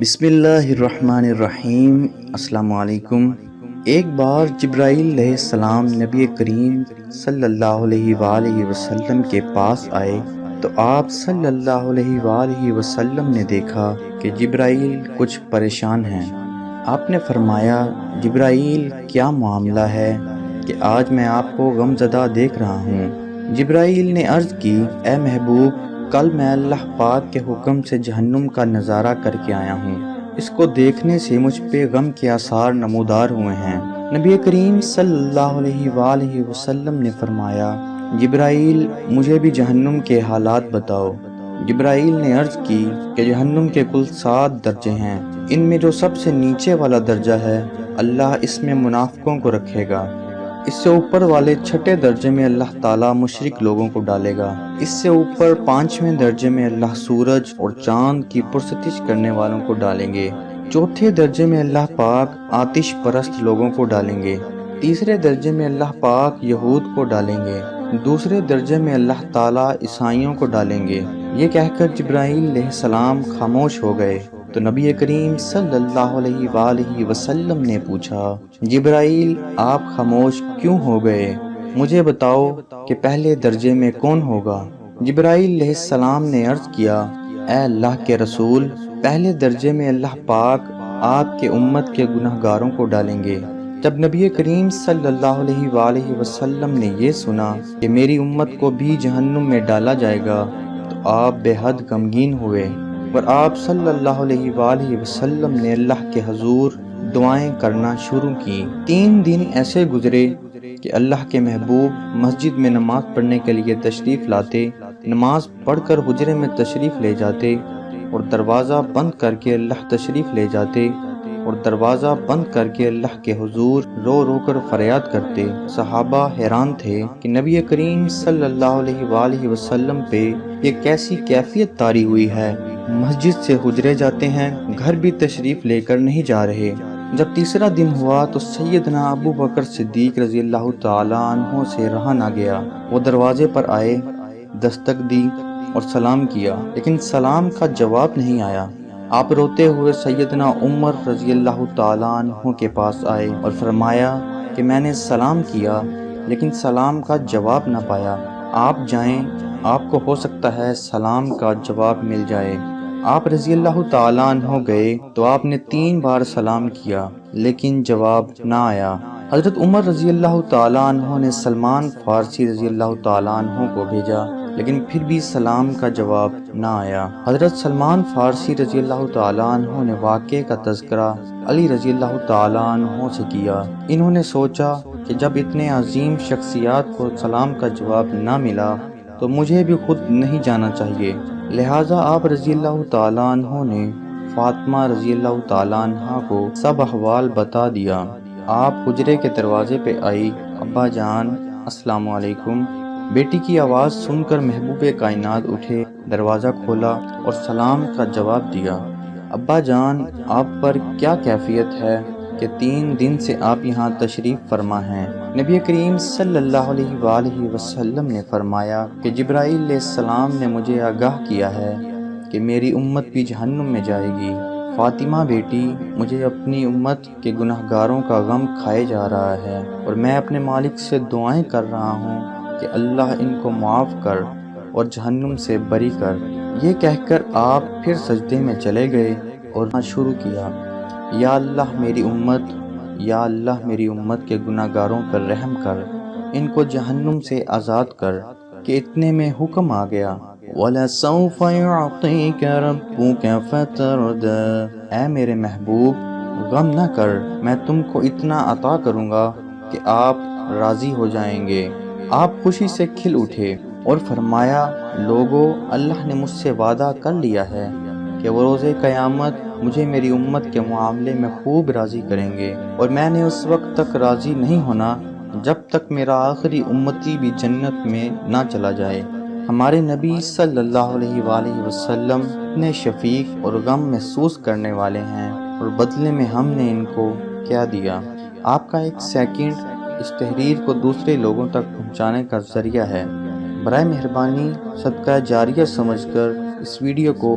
بسم اللہ الرحمن الرحیم۔ السلام علیکم۔ ایک بار جبرائیل علیہ السلام نبی کریم صلی اللہ علیہ وآلہ وسلم کے پاس آئے تو آپ صلی اللہ علیہ وآلہ وسلم نے دیکھا کہ جبرائیل کچھ پریشان ہیں۔ آپ نے فرمایا، جبرائیل کیا معاملہ ہے کہ آج میں آپ کو غم زدہ دیکھ رہا ہوں؟ جبرائیل نے عرض کی، اے محبوب، کل میں اللہ پاک کے حکم سے جہنم کا نظارہ کر کے آیا ہوں۔ اس کو دیکھنے سے مجھ پہ غم کے آثار نمودار ہوئے ہیں۔ نبی کریم صلی اللہ علیہ وآلہ وسلم نے فرمایا، جبرائیل مجھے بھی جہنم کے حالات بتاؤ۔ جبرائیل نے عرض کی کہ جہنم کے کل 7 درجے ہیں، ان میں جو سب سے نیچے والا درجہ ہے اللہ اس میں منافقوں کو رکھے گا۔ اس سے اوپر والے 6 درجے میں اللہ تعالیٰ مشرک لوگوں کو ڈالے گا۔ اس سے اوپر 5ویں درجے میں اللہ سورج اور چاند کی پرستش کرنے والوں کو ڈالیں گے۔ 4تھے درجے میں اللہ پاک آتش پرست لوگوں کو ڈالیں گے۔ 3رے درجے میں اللہ پاک یہود کو ڈالیں گے۔ 2 درجے میں اللہ تعالیٰ عیسائیوں کو ڈالیں گے۔ یہ کہہ کر جبرائیل علیہ السلام خاموش ہو گئے تو نبی کریم صلی اللہ علیہ وآلہ وسلم نے پوچھا، جبرائیل آپ خاموش کیوں ہو گئے؟ مجھے بتاؤ کہ پہلے درجے میں کون ہوگا؟ جبرائیل علیہ السلام نے عرض کیا، اے اللہ کے رسول، پہلے درجے میں اللہ پاک آپ کے امت کے گناہ گاروں کو ڈالیں گے۔ جب نبی کریم صلی اللہ علیہ وآلہ وسلم نے یہ سنا کہ میری امت کو بھی جہنم میں ڈالا جائے گا تو آپ بے حد غمگین ہوئے، اور آپ صلی اللہ علیہ وآلہ وسلم نے اللہ کے حضور دعائیں کرنا شروع کی۔ 3 دن ایسے گزرے کہ اللہ کے محبوب مسجد میں نماز پڑھنے کے لیے تشریف لاتے، نماز پڑھ کر حجرے میں تشریف لے جاتے اور دروازہ بند کر کے اللہ تشریف لے جاتے اور دروازہ بند کر کے اللہ کے حضور رو رو کر فریاد کرتے۔ صحابہ حیران تھے کہ نبی کریم صلی اللہ علیہ وآلہ وسلم پہ یہ کیسی کیفیت طاری ہوئی ہے، مسجد سے حجرے جاتے ہیں، گھر بھی تشریف لے کر نہیں جا رہے۔ جب تیسرا دن ہوا تو سیدنا ابو بکر صدیق رضی اللہ تعالیٰ عنہ سے رہا نہ گیا۔ وہ دروازے پر آئے، دستک دی اور سلام کیا، لیکن سلام کا جواب نہیں آیا۔ آپ روتے ہوئے سیدنا عمر رضی اللہ تعالیٰ عنہ کے پاس آئے اور فرمایا کہ میں نے سلام کیا لیکن سلام کا جواب نہ پایا، آپ جائیں، آپ کو ہو سکتا ہے سلام کا جواب مل جائے۔ آپ رضی اللہ تعالیٰ عنہ گئے تو آپ نے 3 بار سلام کیا لیکن جواب نہ آیا۔ حضرت عمر رضی اللہ تعالیٰ عنہ نے سلمان فارسی رضی اللہ تعالیٰ عنہ کو بھیجا لیکن پھر بھی سلام کا جواب نہ آیا۔ حضرت سلمان فارسی رضی اللہ تعالیٰ عنہ نے واقعے کا تذکرہ علی رضی اللہ تعالیٰ عنہ سے کیا۔ انہوں نے سوچا کہ جب اتنے عظیم شخصیات کو سلام کا جواب نہ ملا تو مجھے بھی خود نہیں جانا چاہیے، لہٰذا آپ رضی اللہ تعالیٰ عنہ نے فاطمہ رضی اللہ تعالیٰ عنہ کو سب احوال بتا دیا۔ آپ حجرے کے دروازے پہ آئی، ابا جان السلام علیکم۔ بیٹی کی آواز سن کر محبوب کائنات اٹھے، دروازہ کھولا اور سلام کا جواب دیا۔ ابا جان، آپ پر کیا کیفیت ہے کہ 3 دن سے آپ یہاں تشریف فرما ہیں؟ نبی کریم صلی اللہ علیہ وآلہ وسلم نے فرمایا کہ جبرائیل علیہ السلام نے مجھے آگاہ کیا ہے کہ میری امت بھی جہنم میں جائے گی۔ فاطمہ بیٹی، مجھے اپنی امت کے گناہ گاروں کا غم کھائے جا رہا ہے اور میں اپنے مالک سے دعائیں کر رہا ہوں کہ اللہ ان کو معاف کر اور جہنم سے بری کر۔ یہ کہہ کر آپ پھر سجدے میں چلے گئے اور شروع کیا، یا اللہ میری امت، یا اللہ میری امت کے گناہ گاروں پر رحم کر، ان کو جہنم سے آزاد کر۔ کہ اتنے میں حکم آ گیا، وَلَسَوْفَ يُعْطِيكَ رَبُّكَ فَتَرْضَىٰ، اے میرے محبوب غم نہ کر، میں تم کو اتنا عطا کروں گا کہ آپ راضی ہو جائیں گے۔ آپ خوشی سے کھل اٹھے اور فرمایا، لوگو، اللہ نے مجھ سے وعدہ کر لیا ہے کہ وہ روز قیامت مجھے میری امت کے معاملے میں خوب راضی کریں گے، اور میں نے اس وقت تک راضی نہیں ہونا جب تک میرا آخری امتی بھی جنت میں نہ چلا جائے۔ ہمارے نبی صلی اللہ علیہ وآلہ وسلم اتنے شفیق اور غم محسوس کرنے والے ہیں، اور بدلے میں ہم نے ان کو کیا دیا؟ آپ کا 1 سیکنڈ اس تحریر کو دوسرے لوگوں تک پہنچانے کا ذریعہ ہے۔ برائے مہربانی صدقہ جاریہ سمجھ کر اس ویڈیو کو